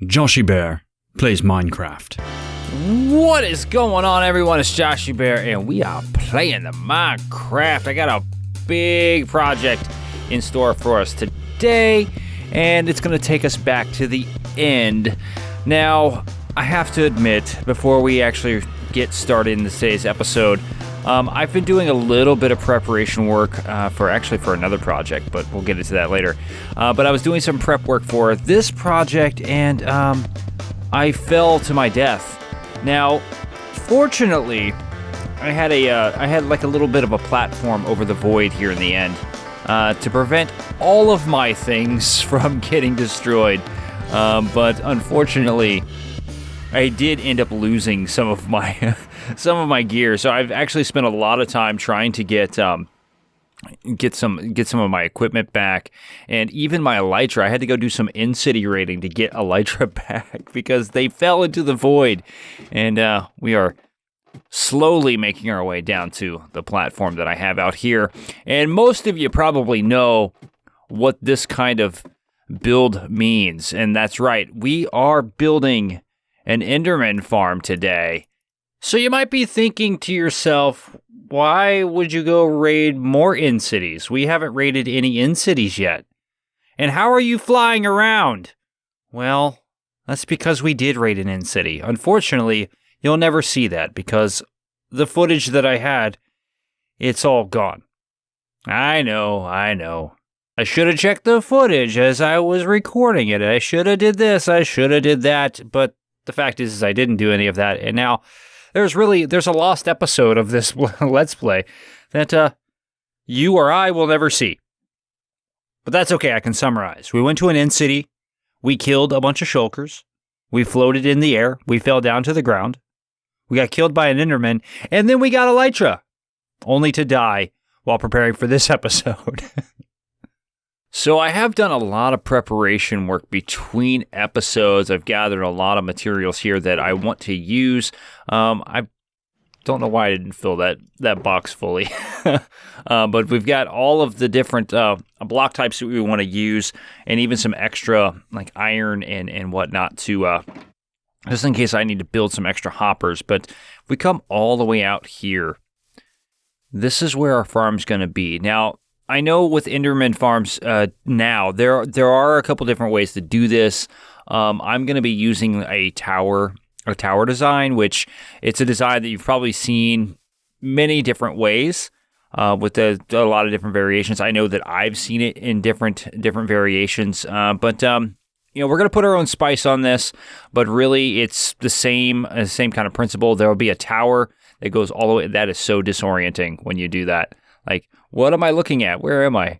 Joshiebear plays Minecraft. What is going on, everyone? It's Joshiebear, and we are playing the Minecraft. I got a big project in store for us today, and it's going to take us back to the end. Now, I have to admit, before we actually get started in today's episode, I've been doing a little bit of preparation work for another project, but we'll get into that later. But I was doing some prep work for this project, and I fell to my death. Now, fortunately, I had like a little bit of a platform over the void here in the end to prevent all of my things from getting destroyed. But unfortunately, I did end up losing some of my gear. So I've actually spent a lot of time trying to get some of my equipment back, and even my elytra. I had to go do some in-city raiding to get elytra back because they fell into the void, and we are slowly making our way down to the platform that I have out here. And most of you probably know what this kind of build means, and that's right, we are building an Enderman farm today. So you might be thinking to yourself, why would you go raid more in-cities? We haven't raided any in-cities yet. And how are you flying around? Well, that's because we did raid an in-city. Unfortunately, you'll never see that because the footage that I had, it's all gone. I know. I should have checked the footage as I was recording it. I should have did this, I should have did that, but the fact is I didn't do any of that, and now there's a lost episode of this Let's Play that you or I will never see. But that's okay, I can summarize. We went to an in-city, we killed a bunch of shulkers, we floated in the air, we fell down to the ground, we got killed by an Enderman, and then we got elytra, only to die while preparing for this episode. So I have done a lot of preparation work between episodes. I've gathered a lot of materials here that I want to use. I don't know why I didn't fill that box fully. But we've got all of the different block types that we want to use, and even some extra like iron and whatnot to just in case I need to build some extra hoppers. But if we come all the way out here, this is where our farm's going to be. Now, I know with Enderman farms now, there are a couple different ways to do this. I'm going to be using a tower design, which it's a design that you've probably seen many different ways with a lot of different variations. I know that I've seen it in different variations, but we're going to put our own spice on this. But really, it's the same kind of principle. There will be a tower that goes all the way. That is so disorienting when you do that. Like, what am I looking at? Where am I?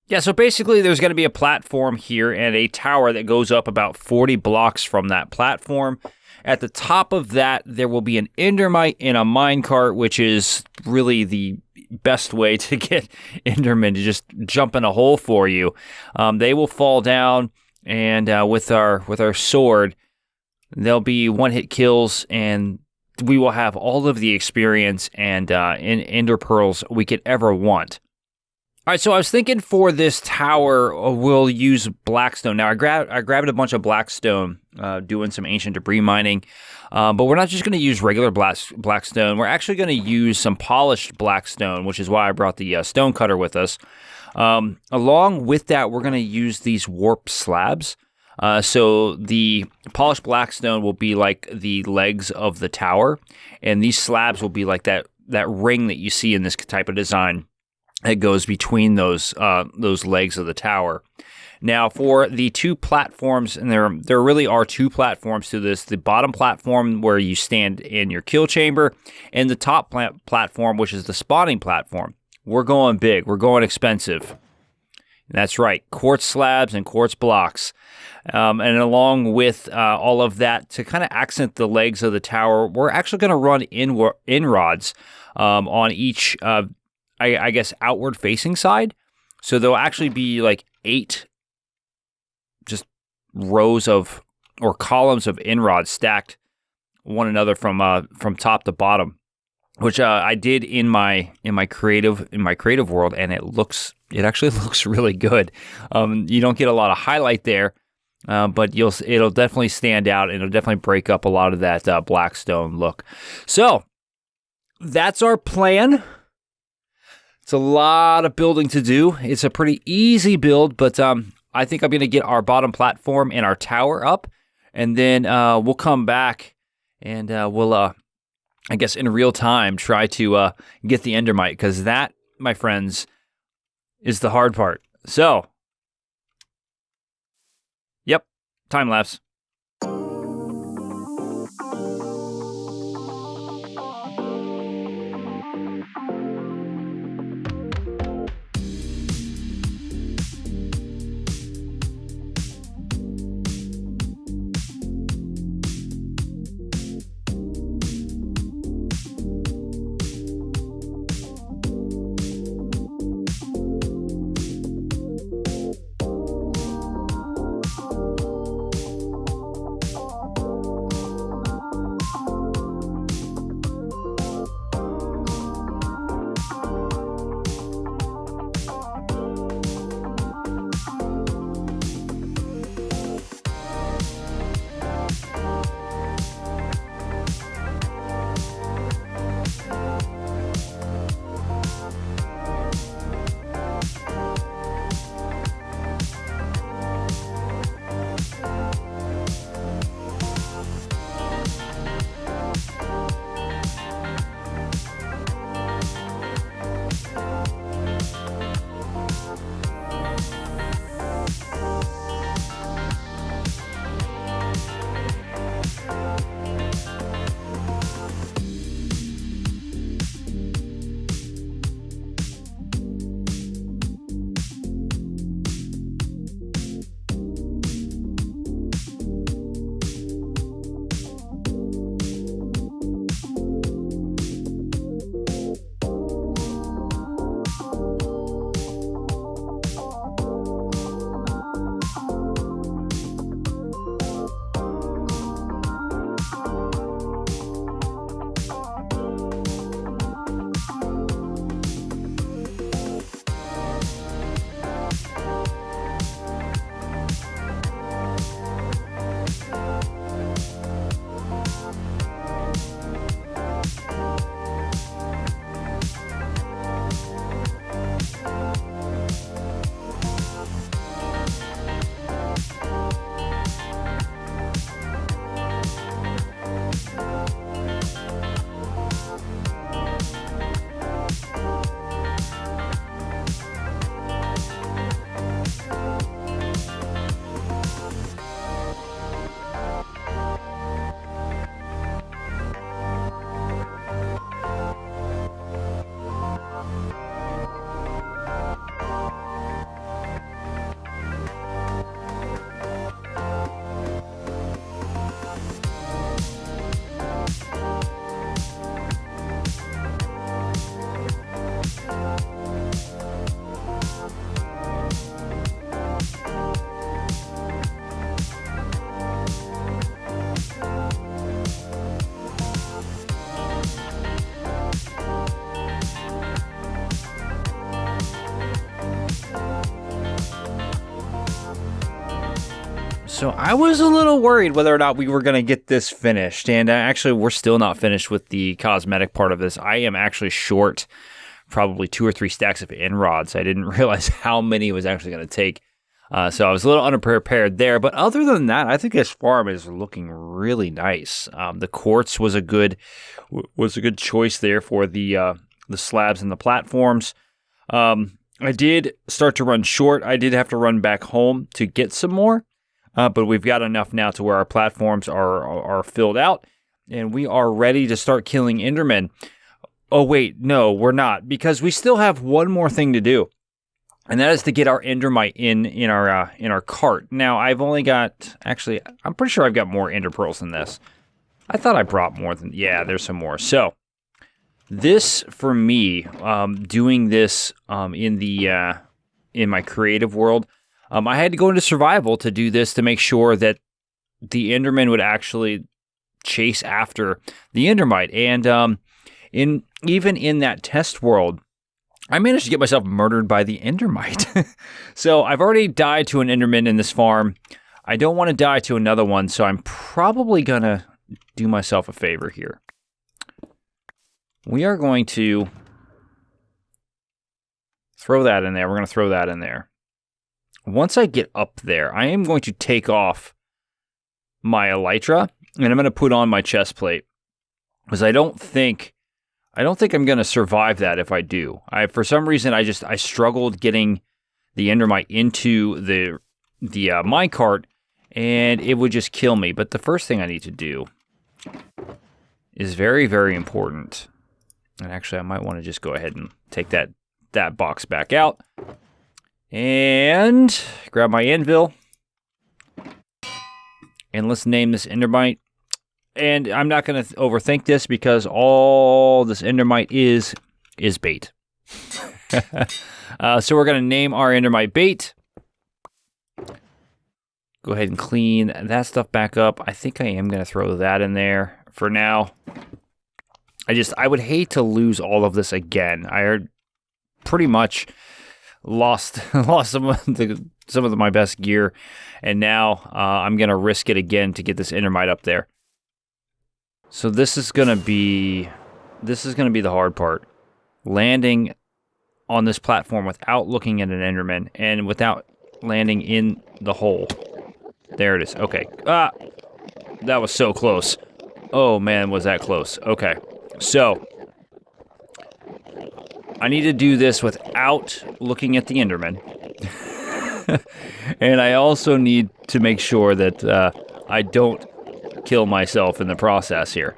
Yeah, so basically there's going to be a platform here and a tower that goes up about 40 blocks from that platform. At the top of that, there will be an endermite in a minecart, which is really the best way to get endermen to just jump in a hole for you. They will fall down, and with our sword, they'll be one-hit kills, and we will have all of the experience and ender pearls we could ever want. All right, so I was thinking for this tower, we'll use blackstone. Now, I grabbed a bunch of blackstone, doing some ancient debris mining, but we're not just going to use regular blackstone. We're actually going to use some polished blackstone, which is why I brought the stone cutter with us. Along with that, we're going to use these warp slabs. So the polished blackstone will be like the legs of the tower, and these slabs will be like that ring that you see in this type of design that goes between those legs of the tower. Now, for the two platforms, and there really are two platforms to this: the bottom platform where you stand in your kill chamber, and the top platform, which is the spawning platform. We're going big. We're going expensive. That's right, quartz slabs and quartz blocks. And along with all of that, to kind of accent the legs of the tower, we're actually going to run in-rods on each, I guess, outward-facing side. So there'll actually be like 8 just rows or columns of in-rods stacked one another from top to bottom, which I did in my creative world, and it actually looks really good. You don't get a lot of highlight there, but it'll definitely stand out, and it'll definitely break up a lot of that blackstone look. So that's our plan. It's a lot of building to do. It's a pretty easy build, but I think I'm going to get our bottom platform and our tower up, and then we'll come back and we'll, I guess in real time, try to get the Endermite, because that, my friends, is the hard part. So, yep, time lapse. So I was a little worried whether or not we were going to get this finished. And actually, we're still not finished with the cosmetic part of this. I am actually short probably 2 or 3 stacks of end rods. I didn't realize how many it was actually going to take. So I was a little unprepared there. But other than that, I think this farm is looking really nice. The quartz was a good choice there for the slabs and the platforms. I did start to run short. I did have to run back home to get some more. But we've got enough now to where our platforms are filled out, and we are ready to start killing Endermen. Oh wait, no, we're not, because we still have one more thing to do, and that is to get our Endermite in our cart. Now I'm pretty sure I've got more Ender pearls than this. I thought I brought more than. Yeah, there's some more. So this for me, doing this in my creative world. I had to go into survival to do this to make sure that the Enderman would actually chase after the Endermite. And even in that test world, I managed to get myself murdered by the Endermite. So I've already died to an Enderman in this farm. I don't want to die to another one, so I'm probably going to do myself a favor here. We are going to throw that in there. We're going to throw that in there. Once I get up there, I am going to take off my elytra, and I'm going to put on my chest plate. Because I don't think I'm going to survive that if I do. For some reason, I struggled getting the endermite into the minecart, and it would just kill me. But the first thing I need to do is very, very important. And actually, I might want to just go ahead and take that box back out. And grab my anvil. And let's name this endermite. And I'm not going to overthink this because all this endermite is bait. So we're going to name our endermite bait. Go ahead and clean that stuff back up. I think I am going to throw that in there for now. I would hate to lose all of this again. I pretty much lost some of my best gear, and now I'm going to risk it again to get this endermite up there. So this is going to be the hard part. Landing on this platform without looking at an enderman and without landing in the hole. There it is. Okay. Ah! That was so close. Oh man, was that close. Okay. So I need to do this without looking at the enderman. And I also need to make sure that I don't kill myself in the process here.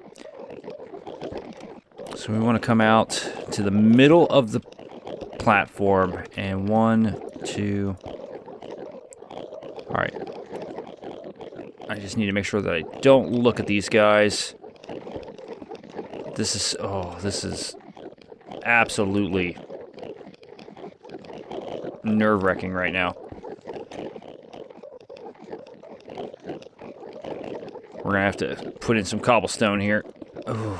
So we want to come out to the middle of the platform, and 1, 2. All right. I just need to make sure that I don't look at these guys. This is absolutely nerve-wracking right now. We're gonna have to put in some cobblestone here. Ooh.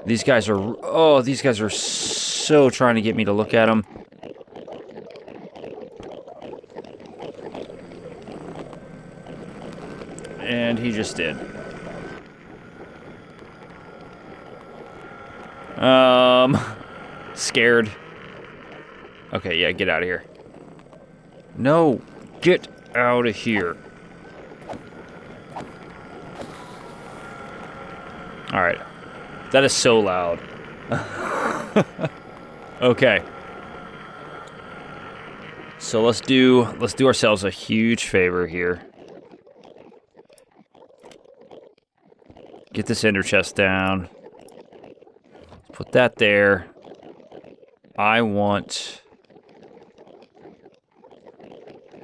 These guys are so trying to get me to look at them. And he just did. Scared. Okay, yeah, get out of here. No, get out of here. All right. That is so loud. Okay. So let's do ourselves a huge favor here. Get this ender chest down. Put that there. I want...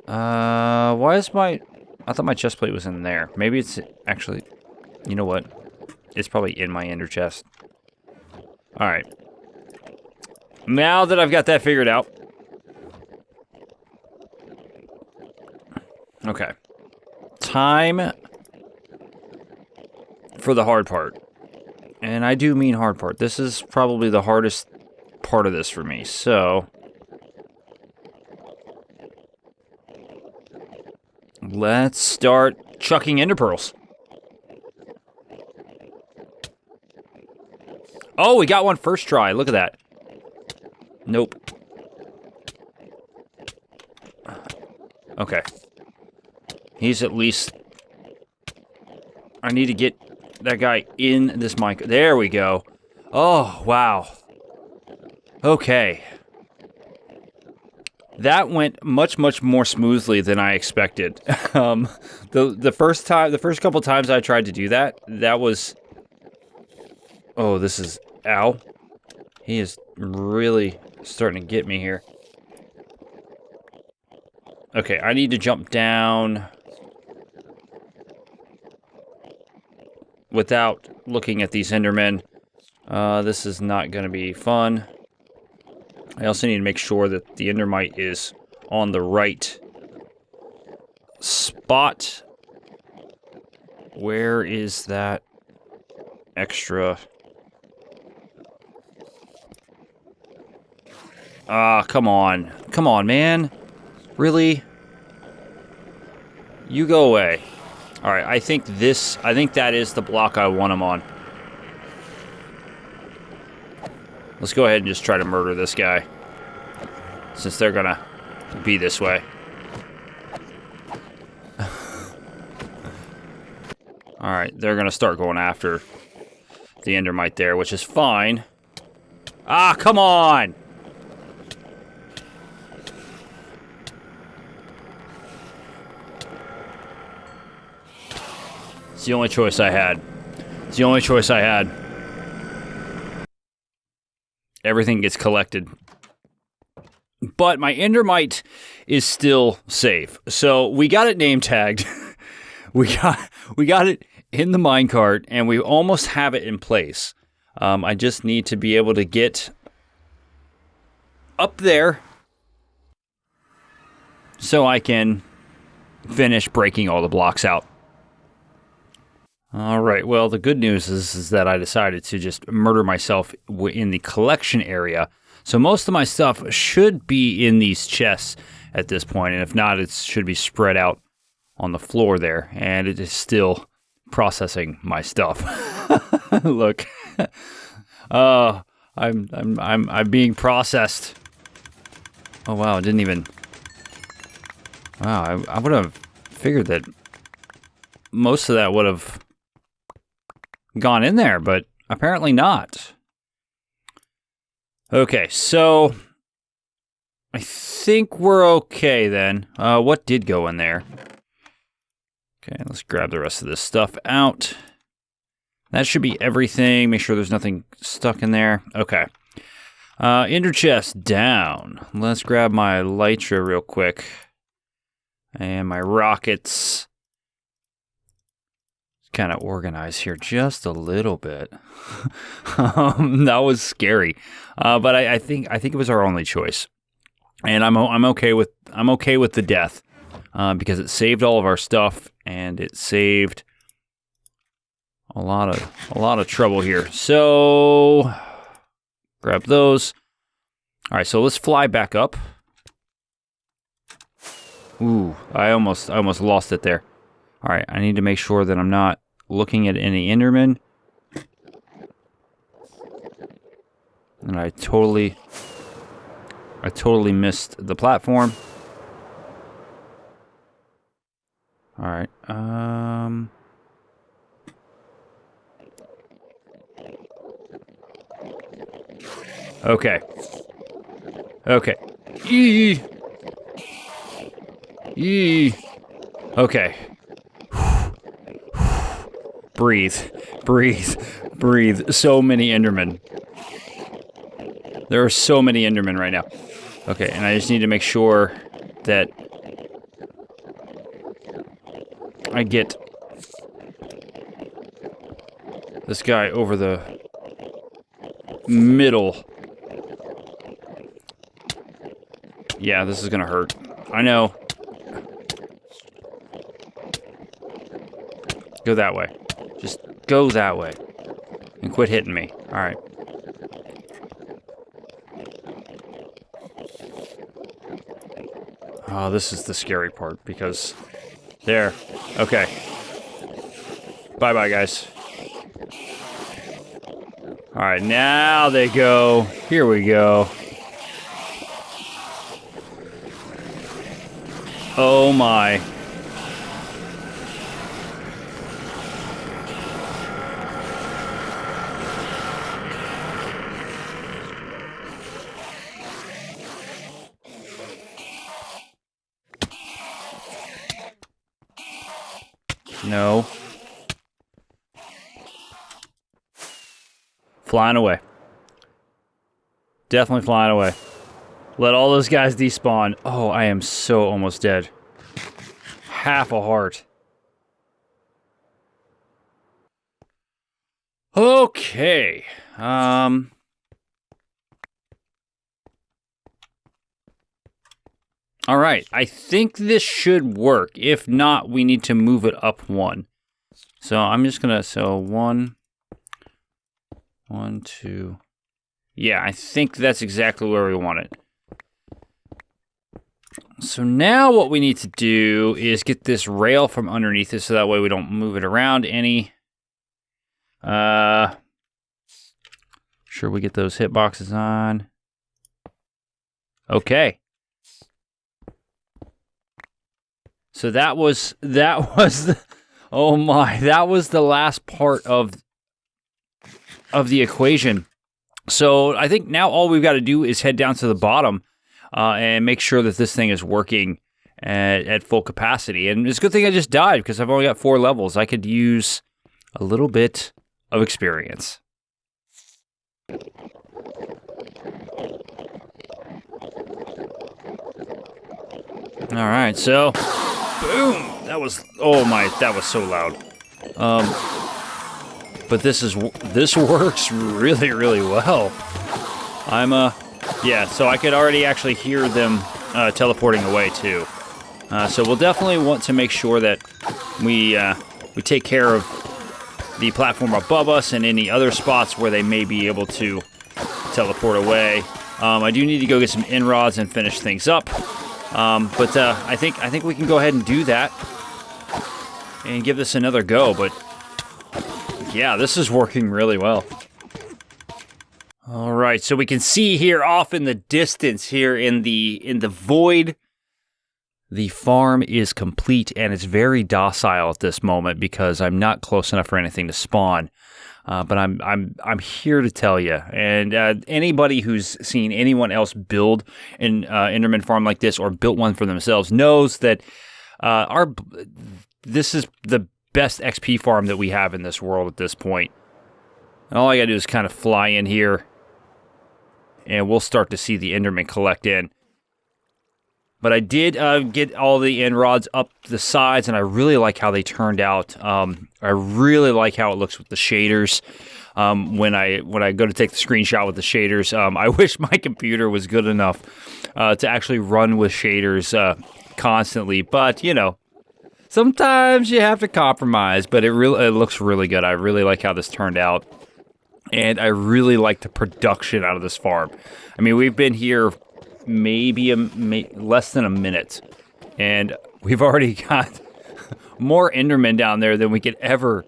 why is my... I thought my chest plate was in there. Maybe it's actually... You know what? It's probably in my ender chest. Alright. Now that I've got that figured out. Okay. Time for the hard part. And I do mean hard part. This is probably the hardest part of this for me. So... let's start chucking ender pearls. Oh, we got one first try. Look at that. Nope. Okay. He's at least... I need to get that guy in this mic. There we go. Oh, wow. Okay. That went much, much more smoothly than I expected. The first couple times I tried to do that, that was... Oh, this is... Ow. He is really starting to get me here. Okay, I need to jump down without looking at these endermen. This is not going to be fun. I also need to make sure that the endermite is on the right spot. Where is that extra... Ah, come on. Come on, man. Really? You go away. All right, I think that is the block I want him on. Let's go ahead and just try to murder this guy, since they're gonna be this way. All right, they're gonna start going after the Endermite there, which is fine. Ah, come on! It's the only choice I had. It's the only choice I had. Everything gets collected. But my Endermite is still safe. So we got it name tagged. we got it in the minecart, and we almost have it in place. I just need to be able to get up there so I can finish breaking all the blocks out. All right, well, the good news is that I decided to just murder myself in the collection area. So most of my stuff should be in these chests at this point, and if not, it should be spread out on the floor there, and it is still processing my stuff. Look. I'm being processed. Oh wow, it didn't even... Wow, I would have figured that most of that would have gone in there, but apparently not. Okay, so I think we're okay then. What did go in there? Okay, let's grab the rest of this stuff out. That should be everything. Make sure there's nothing stuck in there. Okay. Ender chest down. Let's grab my Elytra real quick. And my rockets. Kind of organize here just a little bit. That was scary, but I think it was our only choice, and I'm okay with the death because it saved all of our stuff and it saved a lot of trouble here. So grab those. All right, so let's fly back up. Ooh, I almost lost it there. All right, I need to make sure that I'm not looking at any Endermen. And I totally missed the platform. All right. Okay. Okay. Eee. Eee. Okay. Breathe. Breathe. Breathe. So many Endermen. There are so many Endermen right now. Okay, and I just need to make sure that I get this guy over the middle. Yeah, this is gonna hurt. I know. Go that way. Just go that way. And quit hitting me. Alright. Oh, this is the scary part because... There. Okay. Bye-bye, guys. Alright, now they go. Here we go. Oh my. No. Flying away. Definitely flying away. Let all those guys despawn. Oh, I am so almost dead. Half a heart. Okay. All right, I think this should work. If not, we need to move it up one. So I'm just gonna, so one, two. Yeah, I think that's exactly where we want it. So now what we need to do is get this rail from underneath it so that way we don't move it around any. Sure we get those hitboxes on. Okay. So that was the, oh my, that was the last part of the equation. So I think now all we've got to do is head down to the bottom and make sure that this thing is working at full capacity. And it's a good thing I just died because I've only got 4 levels. I could use a little bit of experience. All right, so boom. That was, oh my, that was so loud. But this works really, really well. Yeah, so I could already actually hear them teleporting away too. So we'll definitely want to make sure that we take care of the platform above us and any other spots where they may be able to teleport away. I do need to go get some inrods and finish things up. But I think we can go ahead and do that and give this another go. But yeah, this is working really well. All right, so we can see here off in the distance here in the void, the farm is complete and it's very docile at this moment because I'm not close enough for anything to spawn. But I'm here to tell you, and anybody who's seen anyone else build an Enderman farm like this or built one for themselves knows that this is the best XP farm that we have in this world at this point. And all I gotta do is kind of fly in here, and we'll start to see the Enderman collect in. But I did get all the end rods up the sides, and I really like how they turned out. I really like how it looks with the shaders. When I go to take the screenshot with the shaders, I wish my computer was good enough to actually run with shaders constantly. But you know, sometimes you have to compromise. But it looks really good. I really like how this turned out, and I really like the production out of this farm. I mean, we've been here maybe less than a minute, and we've already got more Endermen down there than we could ever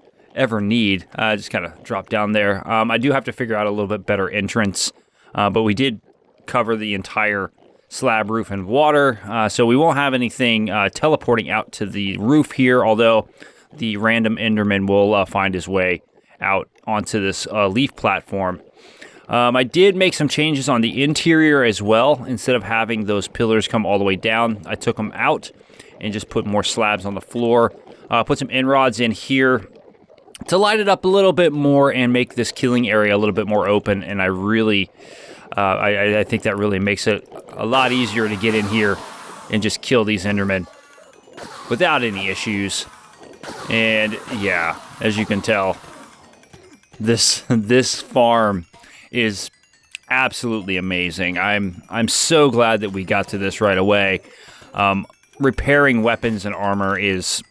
need. Just kind of drop down there. I do have to figure out a little bit better entrance, but we did cover the entire slab roof in water, so we won't have anything teleporting out to the roof here, although the random Enderman will find his way out onto this leaf platform. I did make some changes on the interior as well. Instead of having those pillars come all the way down, I took them out and just put more slabs on the floor. Put some inrods in here to light it up a little bit more and make this killing area a little bit more open. And I really, I think that really makes it a lot easier to get in here and just kill these Endermen without any issues. And yeah, as you can tell, this farm is absolutely amazing. I'm so glad that we got to this right away. Repairing weapons and armor is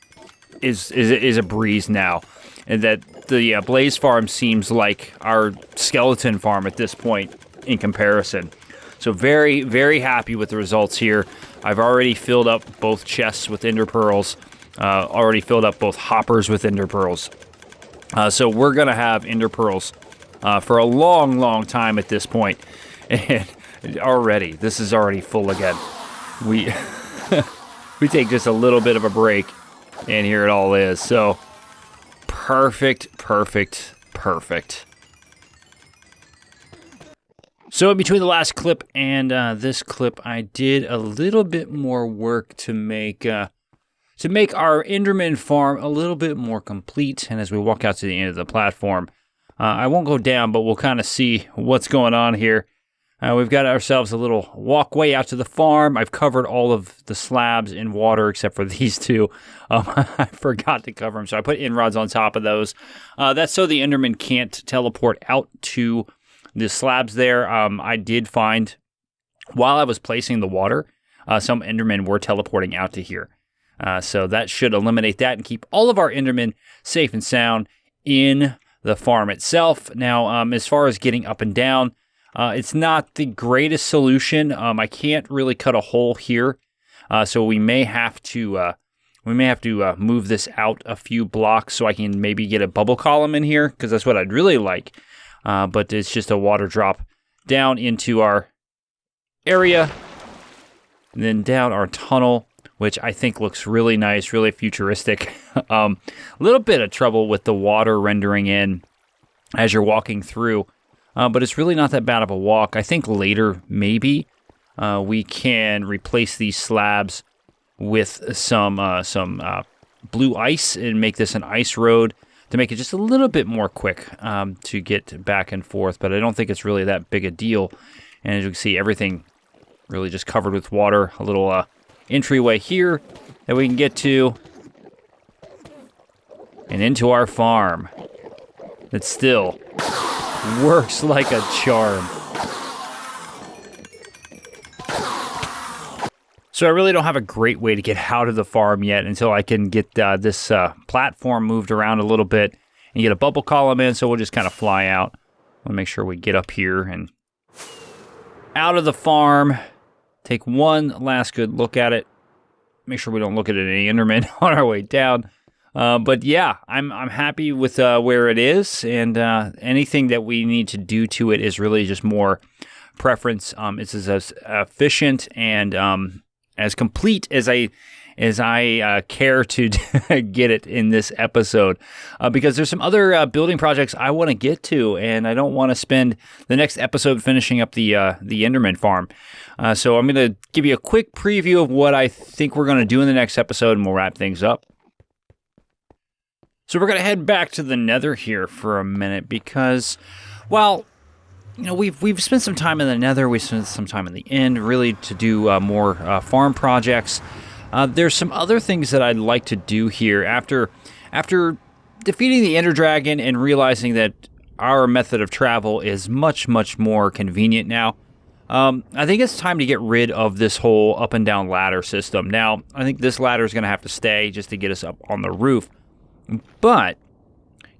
a breeze now, and that the Blaze farm seems like our skeleton farm at this point in comparison. So very, very happy with the results here. I've already filled up both chests with ender pearls. Already filled up both hoppers with ender pearls. So we're gonna have ender pearls for a long, long time at this point. And already, this is already full again. We take just a little bit of a break, and here it all is. So perfect, perfect, perfect. So in between the last clip and this clip, I did a little bit more work to make our Enderman farm a little bit more complete. And as we walk out to the end of the platform, I won't go down, but we'll kind of see what's going on here. We've got ourselves a little walkway out to the farm. I've covered all of the slabs in water except for these two. I forgot to cover them, so I put inrods on top of those. That's so the Enderman can't teleport out to the slabs there. I did find, while I was placing the water, some Endermen were teleporting out to here. So that should eliminate that and keep all of our Endermen safe and sound in the farm itself. Now, as far as getting up and down, it's not the greatest solution. I can't really cut a hole here So we may have to move this out a few blocks so I can maybe get a bubble column in here, because that's what I'd really like. But it's just a water drop down into our area, and then down our tunnel, which I think looks really nice, really futuristic. A little bit of trouble with the water rendering in as you're walking through, but it's really not that bad of a walk. I think later, maybe, we can replace these slabs with some blue ice and make this an ice road to make it just a little bit more quick to get back and forth, but I don't think it's really that big a deal. And as you can see, everything really just covered with water. A little entryway here that we can get to, and into our farm that still works like a charm. So I really don't have a great way to get out of the farm yet until I can get this platform moved around a little bit and get a bubble column in, so we'll just kind of fly out. I want to make sure we get up here and out of the farm. Take one last good look at it. Make sure we don't look at any Enderman on our way down. But yeah, I'm happy with where it is, and anything that we need to do to it is really just more preference. It's as efficient and as complete as I care to get it in this episode, because there's some other building projects I want to get to, and I don't want to spend the next episode finishing up the Enderman farm. So I'm going to give you a quick preview of what I think we're going to do in the next episode, and we'll wrap things up. So we're going to head back to the Nether here for a minute, because, well, you know, we've spent some time in the Nether, we spent some time in the End, really to do more farm projects. There's some other things that I'd like to do here after defeating the Ender Dragon and realizing that our method of travel is much, much more convenient now. I think it's time to get rid of this whole up and down ladder system. Now, I think this ladder is going to have to stay just to get us up on the roof. But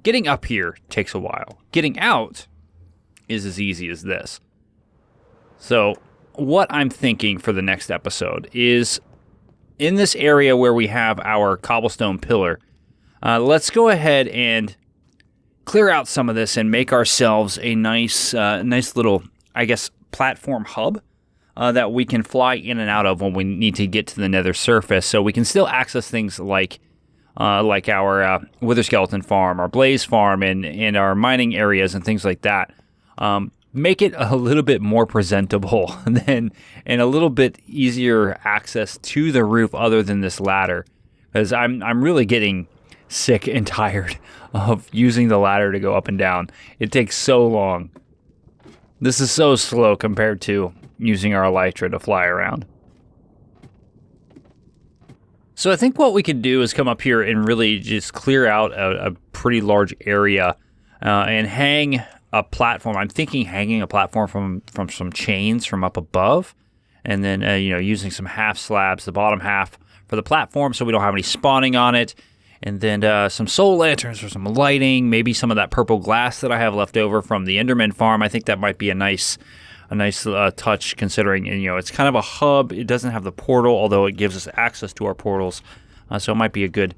getting up here takes a while. Getting out is as easy as this. So what I'm thinking for the next episode is, in this area where we have our cobblestone pillar, let's go ahead and clear out some of this and make ourselves a nice little, I guess, platform hub that we can fly in and out of when we need to get to the Nether surface, so we can still access things like our Wither Skeleton farm, our Blaze farm, and our mining areas and things like that. Make it a little bit more presentable and a little bit easier access to the roof other than this ladder, because I'm really getting sick and tired of using the ladder to go up and down. It takes so long. This is so slow compared to using our Elytra to fly around. So I think what we could do is come up here and really just clear out a pretty large area and hang a platform. I'm thinking hanging a platform from some chains from up above, and then using some half slabs, the bottom half for the platform, so we don't have any spawning on it, and then some soul lanterns for some lighting, maybe some of that purple glass that I have left over from the Enderman farm. I think that might be a nice touch, considering it's kind of a hub. It doesn't have the portal, although it gives us access to our portals, so it might be a good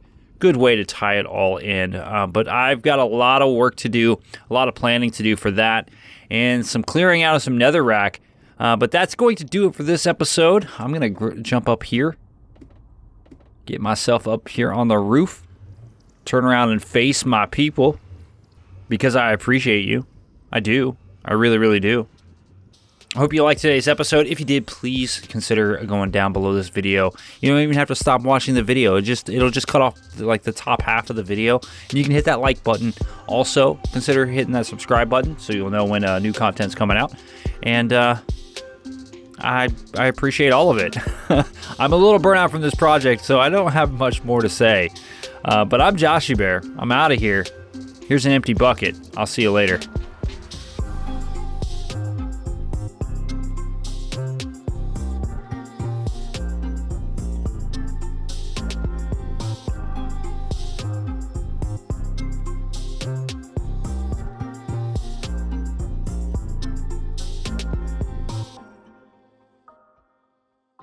way to tie it all in. But I've got a lot of work to do, a lot of planning to do for that, and some clearing out of some netherrack. But that's going to do it for this episode. I'm going to jump up here, get myself up here on the roof, turn around and face my people, because I appreciate you. I do. I really, really do. I hope you liked today's episode. If you did, please consider going down below this video. You don't even have to stop watching the video. It'll just cut off like the top half of the video, and you can hit that like button. Also, consider hitting that subscribe button so you'll know when new content's coming out. And I appreciate all of it. I'm a little burnt out from this project, so I don't have much more to say. But I'm Joshiebear. I'm out of here. Here's an empty bucket. I'll see you later.